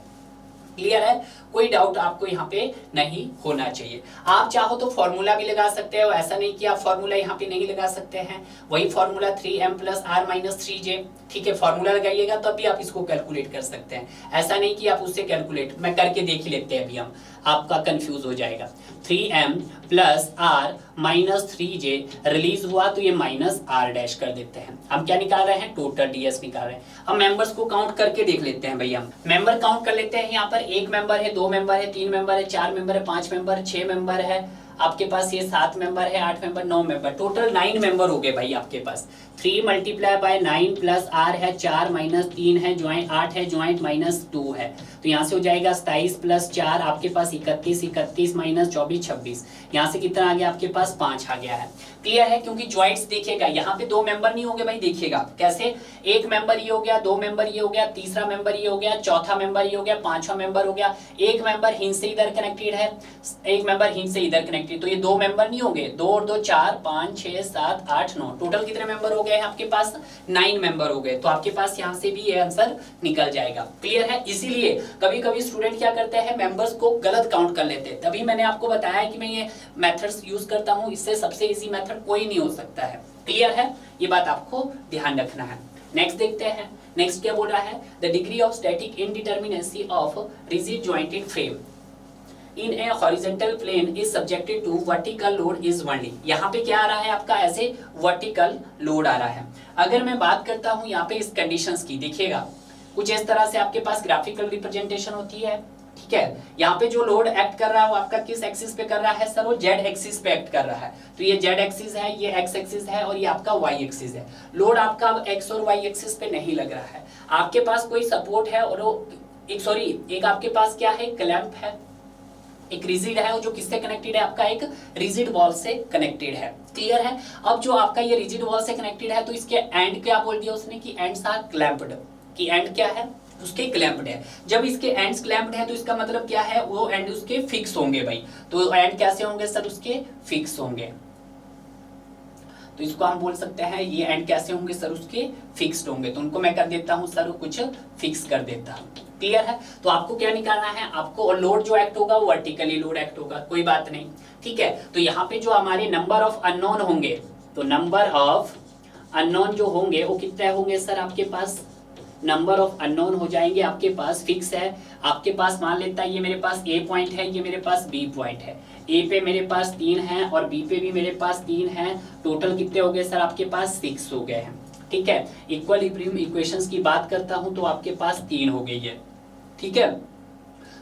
क्लियर है, कोई डाउट आपको यहाँ पे नहीं होना चाहिए। आप चाहो तो फॉर्मूला भी लगा सकते हो, ऐसा नहीं कि आप फॉर्मूला यहाँ पे नहीं लगा सकते हैं। वही फॉर्मूला 3m + r - 3j, ठीक है, फॉर्मूला लगाइएगा तब भी आप इसको कैलकुलेट कर सकते हैं। ऐसा नहीं कि आप उससे कैलकुलेट, मैं करके देख ही लेते हैं अभी हम, आपका कंफ्यूज हो जाएगा। 3m + r - 3j रिलीज हुआ तो ये -r डैश कर देते हैं। हम क्या निकाल रहे हैं, टोटल ds निकाल रहे हैं। अब मेंबर्स को काउंट करके देख लेते हैं भैया, हम मेंबर काउंट कर लेते हैं। यहाँ पर 1 मेंबर है, 2 मेंबर है, 3 मेंबर है, 4 मेंबर है, 5 मेंबर, 6 मेंबर है आपके पास, ये 7 मेंबर है, 8 मेंबर, 9 मेंबर, टोटल 9 मेंबर हो गए भाई आपके पास। 3 × 9 + r है, 4 - 3 है, ज्वाइंट 8 है, ज्वाइंट -2 है। तो यहाँ से हो जाएगा 27 + 4 आपके पास 31, 31 - 24 26। यहाँ से कितना आ गया आपके पास, 5 आ गया है। क्लियर है, क्योंकि ज्वाइंट्स देखिएगा यहाँ पे 2 मेंबर नहीं होंगे भाई, देखिएगा कैसे, 1 मेंबर ये हो गया, 2 मेंबर ये हो गया, तीसरा मेंबर ये हो गया, चौथा मेंबर ये हो गया, 5वां मेंबर हो गया। 1 मेंबर हिंज से इधर कनेक्टेड है, 1 मेंबर हिंज से इधर कनेक्टेड, तो ये 2 मेंबर नहीं होंगे। 2 और 2 4, 5 6 7 8 9, टोटल कितने मेंबर हो गए हैं आपके पास, 9 मेंबर हो गए। तो आपके पास यहाँ से भी ये आंसर निकल जाएगा। क्लियर है, इसीलिए कभी कभी स्टूडेंट क्या करते हैं, मेंबर्स को गलत काउंट कर लेते हैं। तभी मैंने आपको बताया कि मैं ये मेथड्स यूज करता हूँ, इससे सबसे इजी मेथड कोई नहीं हो सकता है। क्लियर है, ये बात आपको ध्यान रखना है। नेक्स्ट देखते हैं, नेक्स्ट क्या बोल रहा है, the degree of static indeterminacy of rigid jointed frame in a horizontal plane is subjected to vertical load is 1D। यहाँ पे क्या आ रहा है आपका, ऐसे वर्टिकल लोड आ रहा है। अगर मैं बात करता हूँ यहाँ पे इस कंडीशंस की, देखिएगा कुछ इस तरह से आपके पास ग्राफिकल रिप्रेजेंटेशन होती है, ठीक है। यहाँ पे जो लोड एक्ट कर रहा है वो आपका किस एक्सिस पे कर रहा है सर, वो जेड एक्सिस पे एक्ट कर रहा है। तो ये जेड एक्सिस है, ये एक्स एक्सिस है और ये आपका वाई एक्सिस है। लोड आपका अब एक्स और वाई एक्सिस पे नहीं लग रहा है। आपके पास कोई सपोर्ट है और एक आपके पास क्या है, क्लैंप है, एक रिजिड है, जो किससे कनेक्टेड है, आपका एक रिजिड वॉल से कनेक्टेड है। क्लियर है, अब जो आपका ये रिजिड वॉल से कनेक्टेड है तो इसके एंड क्या बोल दिया उसने कि एंड्स आर क्लैंप्ड, कि एंड क्या है उसके क्लैंप्ड है। जब इसके एंड्स क्लैंप्ड है तो इसका मतलब क्या है, वो एंड उसके फिक्स होंगे भाई। तो एंड कैसे होंगे सर, उसके फिक्स होंगे। तो इसको हम बोल सकते हैं ये एंड कैसे होंगे सर, उसके फिक्स्ड होंगे। तो उनको मैं कर देता हूं सर, कुछ फिक्स कर देता हूं। क्लियर है, तो आपको क्या निकालना है, आपको, और लोड जो एक्ट होगा वो वर्टिकली लोड एक्ट होगा, कोई बात नहीं, ठीक है। तो यहाँ पे जो हमारे नंबर ऑफ अननोन होंगे, तो नंबर ऑफ अननोन जो होंगे वो कितने होंगे सर आपके पास, नंबर ऑफ अननोन हो जाएंगे आपके पास, फिक्स है आपके पास। मान लेता है ये मेरे पास ए पॉइंट है, ये मेरे पास बी पॉइंट है। ए पे मेरे पास 3 है और बी पे भी मेरे पास 3 है। टोटल कितने हो गए सर आपके पास, 6 हो गए हैं, ठीक है। इक्विलिब्रियम इक्वेशंस की बात करता हूं तो आपके पास 3 हो गई है, ठीक है।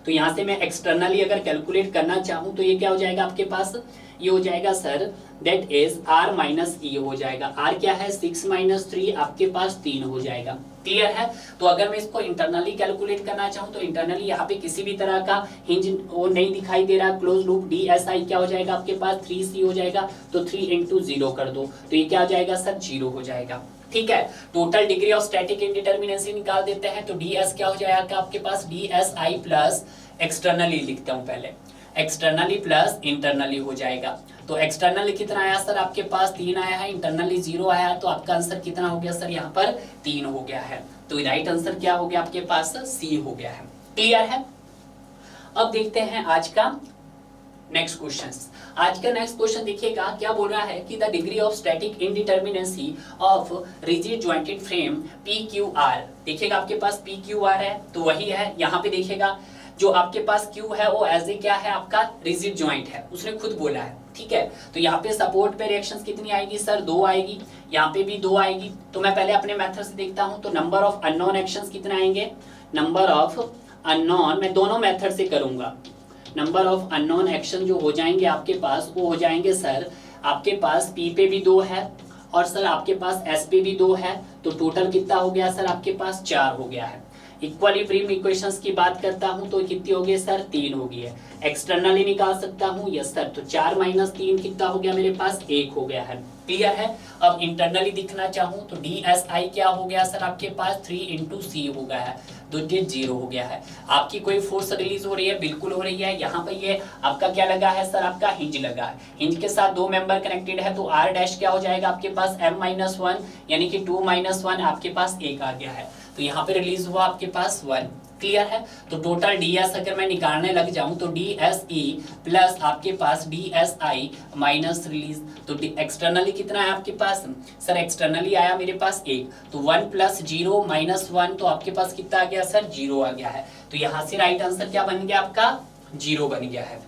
तो यहाँ से मैं एक्सटर्नली अगर कैलकुलेट करना चाहूँ तो ये क्या हो जाएगा आपके पास, ये हो जाएगा sir that is r - e हो जाएगा। r क्या है, 6 - 3 आपके पास 3 हो जाएगा। क्लियर है, तो अगर मैं इसको इंटरनली कैलकुलेट करना चाहूँ तो इंटरनली यहाँ पे किसी भी तरह का हिंज वो नहीं दिखाई दे रहा, क्लोज लूप DSI क्या हो जाएगा आपके पास, 3C हो जाएगा। तो 3 × 0 कर दो तो ये क्या हो जाएगा सर, 0 हो जाएगा, ठीक है। Total degree of static indeterminacy निकाल देते हैं तो ds क्या हो जाएगा आपके पास, DSI प्लस एक्सटर्नली लिखता हूँ पहले, एक्सटर्नली प्लस इंटरनली हो जाएगा। तो एक्सटर्नली कितना आया सर आपके पास, 3 आया है, इंटरनली 0 आया है। तो आपका आंसर कितना हो गया सर, यहाँ पर 3 हो गया है। तो राइट आंसर क्या हो गया आपके पास, C हो गया है। क्लियर है, अब देखते हैं आज का नेक्स्ट क्वेश्चन। आज का नेक्स्ट क्वेश्चन देखिएगा क्या बोल रहा है कि the degree of static indeterminacy of rigid jointed frame PQR। देखिएगा आपके पास PQR है तो वही है, यहाँ पे देखिएगा जो आपके पास Q है वो एज ए क्या है आपका रिजिड जॉइंट है, उसने खुद बोला है, ठीक है। तो यहाँ पे सपोर्ट पे रिएक्शंस कितनी आएगी सर, 2 आएगी, यहाँ पे भी 2 आएगी। तो मैं पहले अपने मेथड से देखता हूँ तो नंबर ऑफ अननोन एक्शंस कितने आएंगे, नंबर ऑफ अननोन, मैं दोनों मेथड से करूंगा। नंबर ऑफ अननोन एक्शन जो हो जाएंगे आपके पास वो हो जाएंगे सर आपके पास P पे भी 2 है और सर आपके पास एस पे भी 2 है, तो टोटल कितना हो गया सर आपके पास 4 हो गया है। इक्विलिब्रियम इक्वेशंस की बात करता हूं तो कितनी हो गई सर 3 हो गई है। एक्सटर्नली निकाल सकता हूं, यस सर, तो 4 - 3 कितना हो गया मेरे पास 1 हो गया है। क्लियर है। अब इंटरनली दिखना चाहूं तो DSI क्या हो गया सर आपके पास 3 × C हो गया है, तो ये 0 हो गया है। आपकी कोई फोर्स रिलीज हो रही है, बिल्कुल हो रही है। यहाँ पे ये आपका क्या लगा है सर, आपका हिंज लगा है, हिंज के साथ 2 मेंबर कनेक्टेड है, तो R डैश क्या हो जाएगा आपके पास M - 1 यानी कि 2 - 1 आपके पास 1 आ गया है, तो यहाँ पे रिलीज हुआ आपके पास 1। क्लियर है। तो टोटल DS अगर मैं निकालने लग जाऊं तो DSE प्लस आपके पास DSI माइनस रिलीज, तो एक्सटर्नली कितना है आपके पास सर, एक्सटर्नली आया मेरे पास 1, तो 1 + 0 - 1 तो आपके पास कितना आ गया सर 0 आ गया है। तो यहाँ से राइट आंसर क्या बन गया आपका 0 बन गया है।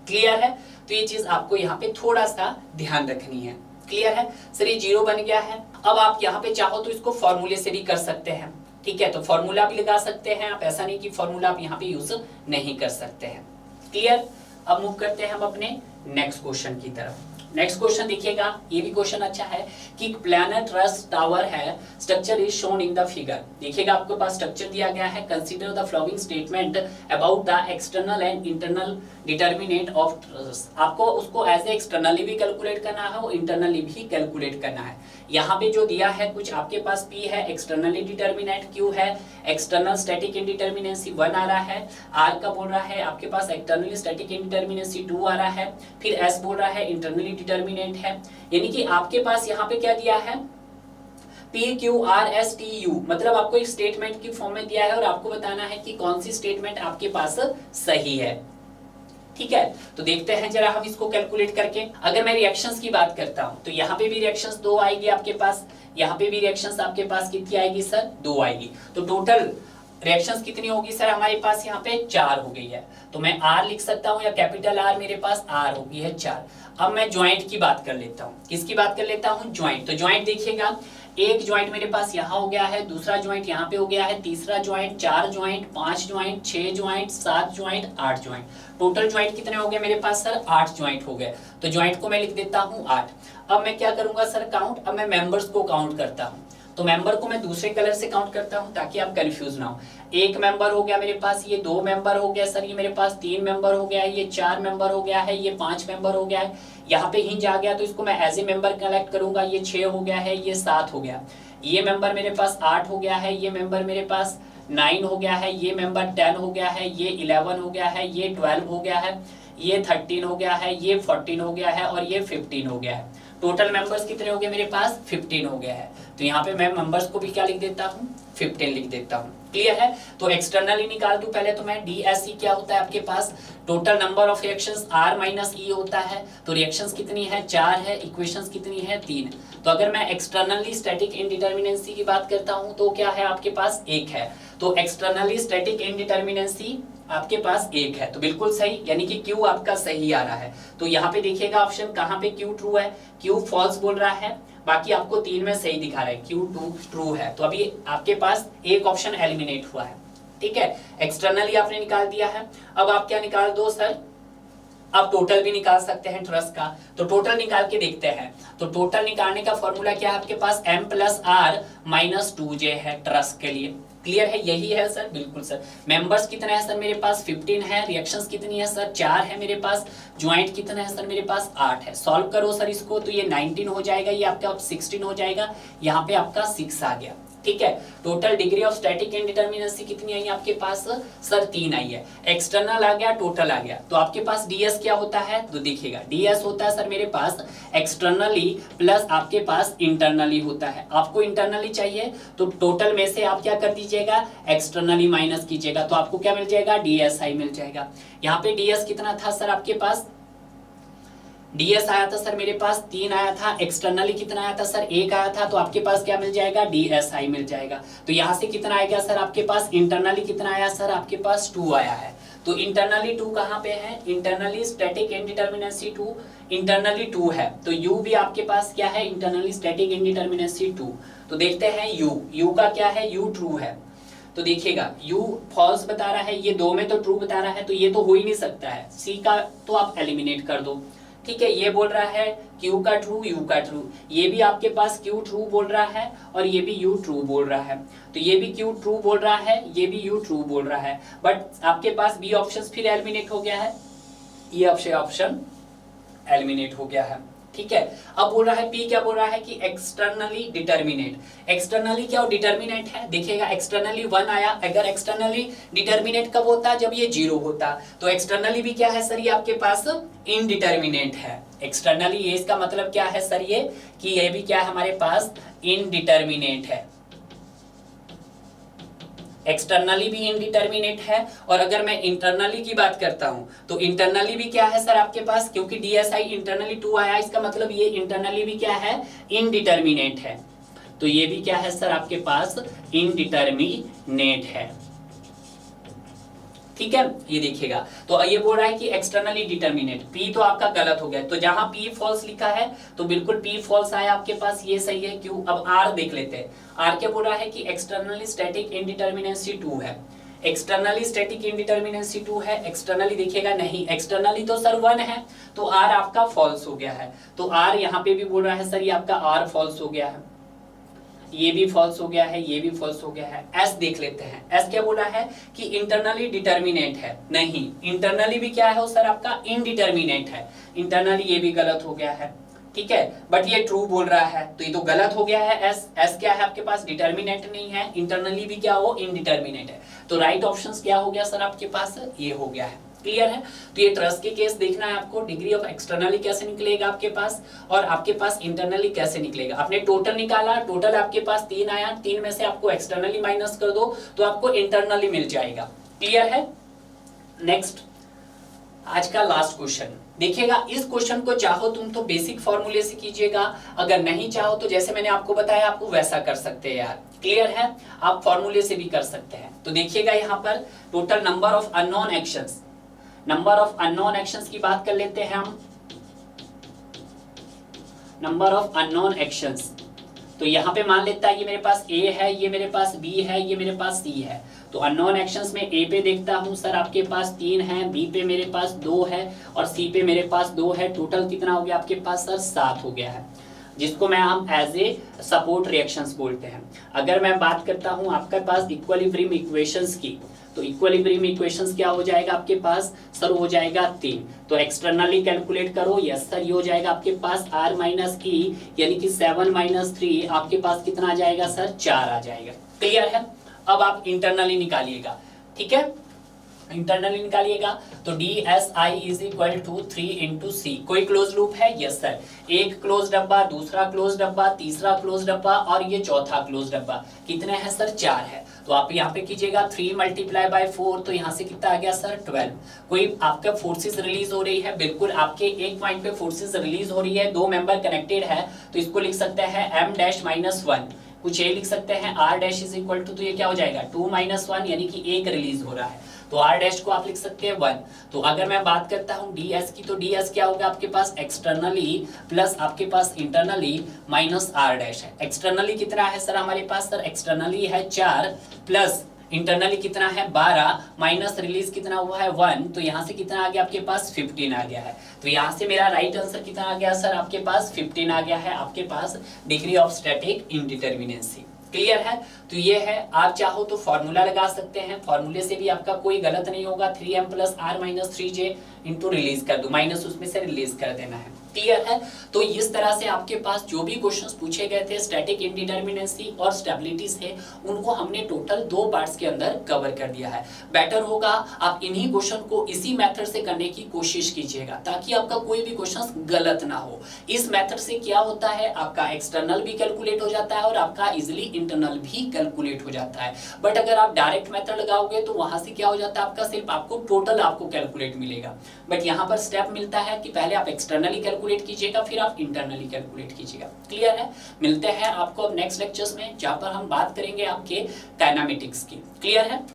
क्लियर है। तो ये चीज आपको यहाँ पे थोड़ा सा ध्यान रखनी है। क्लियर है सर, ये 0 बन गया है। अब आप यहाँ पे चाहो तो इसको फॉर्मूले से भी कर सकते हैं, ठीक है, तो फॉर्मूला भी लगा सकते हैं आप, ऐसा नहीं कि फॉर्मूला आप यहाँ पे यूज नहीं कर सकते हैं। क्लियर। अब मूव करते हैं हम अपने नेक्स्ट क्वेश्चन की तरफ। नेक्स्ट क्वेश्चन देखिएगा, ये भी क्वेश्चन अच्छा है कि प्लैनेट ट्रस टावर है, structure is shown in the figure. देखिएगा आपके पास स्ट्रक्चर दिया गया है, consider the following statement about the external and internal determinant of truss. आपको उसको एज ए एक्सटर्नली भी कैलकुलेट करना है और इंटरनली भी कैलकुलेट करना है। यहाँ पे जो दिया है कुछ आपके पास P है, एक्सटर्नली डिटर्मिनेंट Q है, एक्सटर्नल स्टैटिक इंडिटर्मिनेंसी 1 आ रहा है, R का बोल रहा है आपके पास एक्सटर्नली स्टैटिक इंडिटर्मिनेंसी 2 आ रहा है, फिर S बोल रहा है इंटरनली डिटर्मिनेंट है। यानी कि आपके पास यहाँ पे क्या दिया है PQRSTU, मतलब आपको एक स्टेटमेंट की फॉर्म में दिया है और आपको बताना है कि कौन सी स्टेटमेंट आपके पास सही है। ठीक है, तो देखते हैं जरा हम इसको कैलकुलेट करके। अगर मैं रिएक्शंस की बात करता हूं तो यहाँ पे भी रिएक्शंस 2 आएगी आपके पास, यहाँ पे भी रिएक्शंस आपके पास कितनी आएगी सर 2 आएगी, तो टोटल रिएक्शंस कितनी होगी सर हमारे पास यहाँ पे 4 हो गई है। तो मैं R लिख सकता हूँ या कैपिटल R, मेरे पास R होगी है 4। अब मैं ज्वाइंट की बात कर लेता हूँ, किसकी बात कर लेता हूँ ज्वाइंट। तो ज्वाइंट देखिएगा, एक ज्वाइंट मेरे पास यहाँ हो गया है, दूसरा ज्वाइंट यहाँ पे हो गया है, तीसरा joint, 4 joint, 5 joint, 6 joint, 7 joint, 8 joint. Total joint कितने हो गए मेरे पास सर 8 ज्वाइंट हो गए। तो ज्वाइंट को मैं लिख देता हूँ 8। अब मैं क्या करूंगा सर काउंट, अब मैं मेंबर्स को काउंट करता हूँ। तो मेंबर को मैं दूसरे कलर से काउंट करता हूं ताकि आप कंफ्यूज ना हो। एक मेंबर हो गया मेरे पास, ये 2 मेंबर हो गया सर, ये मेरे पास 3 मेंबर हो गया है, ये 4 मेंबर हो गया है, ये 5 मेंबर हो गया है। यहाँ पे हिंज आ गया तो इसको मैं एज ए मेंबर कलेक्ट करूंगा, ये 6 हो गया है, ये 7 हो गया, ये मेंबर मेरे पास 8 हो गया है, ये मेंबर मेरे पास 9 हो गया है, ये मेंबर 10 हो गया है, ये 11 हो गया है, ये 12 हो गया है, ये 13 हो गया है, ये 14 हो गया है और ये 15 हो गया है। टोटल मेंबर्स कितने हो गए मेरे पास 15 हो गया है। तो यहाँ पे मैं मेंबर्स को भी क्या लिख देता हूँ 15 लिख देता हूँ। क्लियर है। तो एक्सटर्नली निकाल दूं पहले, तो मैं DSE क्या होता है आपके पास total number of reactions R - E होता है। तो रिएक्शंस कितनी है 4 है, इक्वेशंस कितनी है 3। तो अगर मैं एक्सटर्नली स्टैटिक इंडिटर्मिनेंसी की बात करता हूँ तो क्या है आपके पास 1 है। तो एक्सटर्नली स्टैटिक इंडिटर्मिनेंसी आपके पास 1 है, तो बिल्कुल सही, यानी कि Q आपका सही आ रहा है। तो यहाँ पे देखिएगा ऑप्शन कहाँ पे Q ट्रू है, Q फॉल्स बोल रहा है, बाकी आपको 3 में सही दिखा रहा है, Q2 ट्रू है। तो अभी आपके पास एक ऑप्शन एलिमिनेट हुआ है। ठीक है, एक्सटर्नली आपने निकाल दिया है। अब आप क्या निकाल दो सर, आप टोटल भी निकाल सकते हैं ट्रस का। तो टोटल निकाल के देखते हैं। तो टोटल निकालने का फॉर्मूला क्या है आपके पास M + R - 2J है ट्रस के लिए। क्लियर है, यही है सर, बिल्कुल सर। मेंबर्स कितने हैं सर मेरे पास 15 है, रिएक्शंस कितनी है सर 4 है मेरे पास, ज्वाइंट कितना है सर मेरे पास 8 है। सॉल्व करो सर इसको, तो ये 19 हो जाएगा, ये आपका 16 हो जाएगा, यहाँ पे आपका 6 आ गया। ठीक है, टोटल डिग्री ऑफ स्टैटिक इंडिटर्मिनेंसी कितनी आई आपके पास सर 3 आई है। एक्सटर्नल आ गया, टोटल आ गया। तो आपके पास DS क्या होता है, तो देखिएगा DS होता है सर मेरे पास एक्सटर्नली प्लस आपके पास इंटरनली होता है। आपको इंटरनली चाहिए तो टोटल में से आप क्या कर दीजिएगा एक्सटर्नली माइनस कीजिएगा, तो आपको क्या मिल जाएगा DSI मिल जाएगा। यहाँ पे DS कितना था सर आपके पास, DS आया था सर मेरे पास 3 आया था, एक्सटर्नली कितना आया था सर 1 आया था, तो आपके पास क्या मिल जाएगा DSI मिल जाएगा। तो यहाँ से कितना आएगा सर आपके पास, इंटरनली कितना आया सर आपके पास 2 आया है। तो इंटरनली 2 कहाँ पे है, इंटरनली स्टैटिक इंडिटर्मिनेंसी 2 इंटरनली 2 है। तो U भी आपके पास क्या है, इंटरनली स्टैटिक इंडिटर्मिनेंसी 2। तो देखते हैं U का क्या है, U ट्रू है। तो देखिएगा U फॉल्स बता रहा है, ये 2 में तो ट्रू बता रहा है, तो ये तो हो ही नहीं सकता है। C का तो आप एलिमिनेट कर दो। ठीक है, ये बोल रहा है Q का ट्रू, U का ट्रू, ये भी आपके पास Q ट्रू बोल रहा है और ये भी U ट्रू बोल रहा है, तो ये भी Q ट्रू बोल रहा है, ये भी U ट्रू बोल रहा है, बट आपके पास B ऑप्शन फिर एलिमिनेट हो गया है, ये ऑप्शन एलिमिनेट हो गया है। ठीक है, अब बोल रहा है P, क्या बोल रहा है कि एक्सटर्नली डिटर्मिनेट। एक्सटर्नली क्या डिटर्मिनेट है, देखिएगा एक्सटर्नली 1 आया, अगर एक्सटर्नली डिटर्मिनेट कब होता, जब ये 0 होता, तो एक्सटर्नली भी क्या है सर, ये आपके पास इनडिटर्मिनेट है। एक्सटर्नली ये इसका मतलब क्या है सर, ये कि ये भी क्या है हमारे पास इनडिटर्मिनेट है, एक्सटर्नली भी इनडिटर्मिनेट है। और अगर मैं इंटरनली की बात करता हूं तो इंटरनली भी क्या है सर आपके पास, क्योंकि DSI इंटरनली 2 आया, इसका मतलब ये इंटरनली भी क्या है, इनडिटर्मिनेट है, तो ये भी क्या है सर आपके पास इनडिटर्मिनेट है। ठीक है, ये देखिएगा, तो ये बोल रहा है कि एक्सटर्नली डिटर्मिनेट, P तो आपका गलत हो गया, तो जहां P फॉल्स लिखा है तो बिल्कुल P फॉल्स आया आपके पास, ये सही है। क्यों, अब R देख लेते हैं, R क्या बोल रहा है कि एक्सटर्नली स्टैटिक इंडिटर्मिनेंसी 2 है, एक्सटर्नली स्टैटिक इंडिटर्मिनेंसी 2 है, एक्सटर्नली देखिएगा नहीं, एक्सटर्नली तो सर 1 है, तो R आपका फॉल्स हो गया है, तो R यहाँ पे भी बोल रहा है सर ये आपका R फॉल्स हो गया है, ये भी फॉल्स हो गया है, ये भी फॉल्स हो गया है। S देख लेते हैं, S क्या बोला है कि इंटरनली डिटर्मिनेट है, नहीं, इंटरनली भी क्या है सर आपका इनडिटर्मिनेट है, इंटरनली ये भी गलत हो गया है। ठीक है, बट ये ट्रू बोल रहा है, तो ये तो गलत हो गया है। S क्या है आपके पास, डिटर्मिनेट नहीं है, इंटरनली भी क्या हो, इनडिटर्मिनेट है, तो राइट ऑप्शन क्या हो गया सर आपके पास, ये हो गया है। क्लियर है, तो ये ट्रस्ट के केस देखना है आपको, डिग्री ऑफ एक्सटर्नली कैसे निकलेगा आपके पास और आपके पास इंटरनली कैसे निकलेगा। आपने टोटल निकाला, टोटल आपके पास 3 आया, 3 में से आपको एक्सटर्नली माइनस कर दो तो आपको इंटरनली मिल जाएगा। क्लियर है, नेक्स्ट आज का लास्ट क्वेश्चन देखिएगा। इस क्वेश्चन को चाहो तुम तो बेसिक फॉर्मूले से कीजिएगा, अगर नहीं चाहो तो जैसे मैंने आपको बताया आपको वैसा कर सकते हैं यार। क्लियर है, आप फॉर्मूले से भी कर सकते हैं। तो देखिएगा यहाँ पर total number of unknown actions, number of unknown actions की बात कर लेते हैं हम, नंबर ऑफ अननोन एक्शंस। तो यहाँ पे मान लेता है ये मेरे पास A है, ये मेरे पास B है, ये मेरे पास C है। तो अननोन एक्शंस में A पे देखता हूँ सर आपके पास 3 है, B पे मेरे पास 2 है और C पे मेरे पास 2 है। टोटल कितना हो गया आपके पास सर, 7 हो गया है, जिसको मैं हम एज ए सपोर्ट रिएक्शंस बोलते हैं। अगर मैं बात करता हूँ आपके पास इक्विलिब्रियम इक्वेशंस की, तो इक्विलिब्रियम इक्वेशंस क्या हो जाएगा आपके पास सर, हो जाएगा 3। तो एक्सटर्नली कैलकुलेट करो, यस सर, ये हो जाएगा आपके पास R माइनस E यानी कि 7 माइनस 3 आपके पास कितना आ जाएगा सर, 4 आ जाएगा। क्लियर है, अब आप इंटरनली निकालिएगा। ठीक है, इंटरनली निकालिएगा तो DSI is equal to 3 into C। कोई क्लोज लूप है, यस सर, एक क्लोज डब्बा, दूसरा क्लोज डब्बा, तीसरा क्लोज डब्बा और ये चौथा क्लोज डब्बा। कितने हैं सर, 4 है। तो आप यहाँ पे कीजिएगा 3 मल्टीप्लाई बाय 4, तो यहाँ से कितना आ गया सर, 12। कोई आपका फोर्सेस रिलीज हो रही है, बिल्कुल आपके एक पॉइंट पे फोर्सेस रिलीज हो रही है, 2 मेंबर कनेक्टेड है, तो इसको लिख सकते हैं M डैश माइनस 1। कुछ ये लिख सकते हैं R dash is equal to, तो ये क्या हो जाएगा 2 माइनस 1 यानी कि 1 रिलीज हो रहा है, तो R डैश को आप लिख सकते हैं 1। तो अगर मैं बात करता हूं DS की, तो DS क्या होगा आपके पास, एक्सटर्नली प्लस आपके पास इंटरनली माइनस R डैश है। एक्सटर्नली कितना है सर हमारे पास, सर एक्सटर्नली है 4 प्लस इंटरनली कितना है 12 माइनस रिलीज कितना हुआ है 1, तो यहाँ से कितना आ गया आपके पास 15 आ गया है। तो यहाँ से मेरा राइट आंसर कितना आ गया सर आपके पास 15 आ गया है आपके पास डिग्री ऑफ स्टैटिक इंडिटर्मिनेंसी। क्लियर है, तो ये है, आप चाहो तो फॉर्मूला लगा सकते हैं, फॉर्मूले से भी आपका कोई गलत नहीं होगा। 3m plus R minus 3j into release कर दो, माइनस उसमें से रिलीज कर देना है। क्लियर है, तो इस तरह से आपके पास जो भी क्वेश्चंस पूछे गए थे स्टैटिक इंडिटर्मिनेंसी और स्टेबिलिटी से, उनको हमने टोटल 2 पार्ट्स के अंदर कवर कर दिया है। बेटर होगा आप इन्हीं क्वेश्चन को इसी मेथड से करने की कोशिश कीजिएगा, ताकि आपका कोई भी क्वेश्चन गलत ना हो। इस मेथड से क्या होता है, आपका एक्सटर्नल भी कैलकुलेट हो जाता है और आपका इजिली इंटरनल भी कैलकुलेट हो जाता है। बट अगर आप डायरेक्ट मेथड लगाओगे तो वहां से क्या हो जाता है, आपका सिर्फ आपको टोटल आपको कैलकुलेट मिलेगा। बट यहाँ पर स्टेप मिलता है कि पहले आप एक्सटर्नली कैलकुलेट कीजिएगा, फिर आप इंटरनली कैलकुलेट कीजिएगा। क्लियर है, मिलते हैं आपको अब नेक्स्ट लेक्चर्स में, जहां पर हम बात करेंगे आपके काइनेमेटिक्स की। क्लियर है।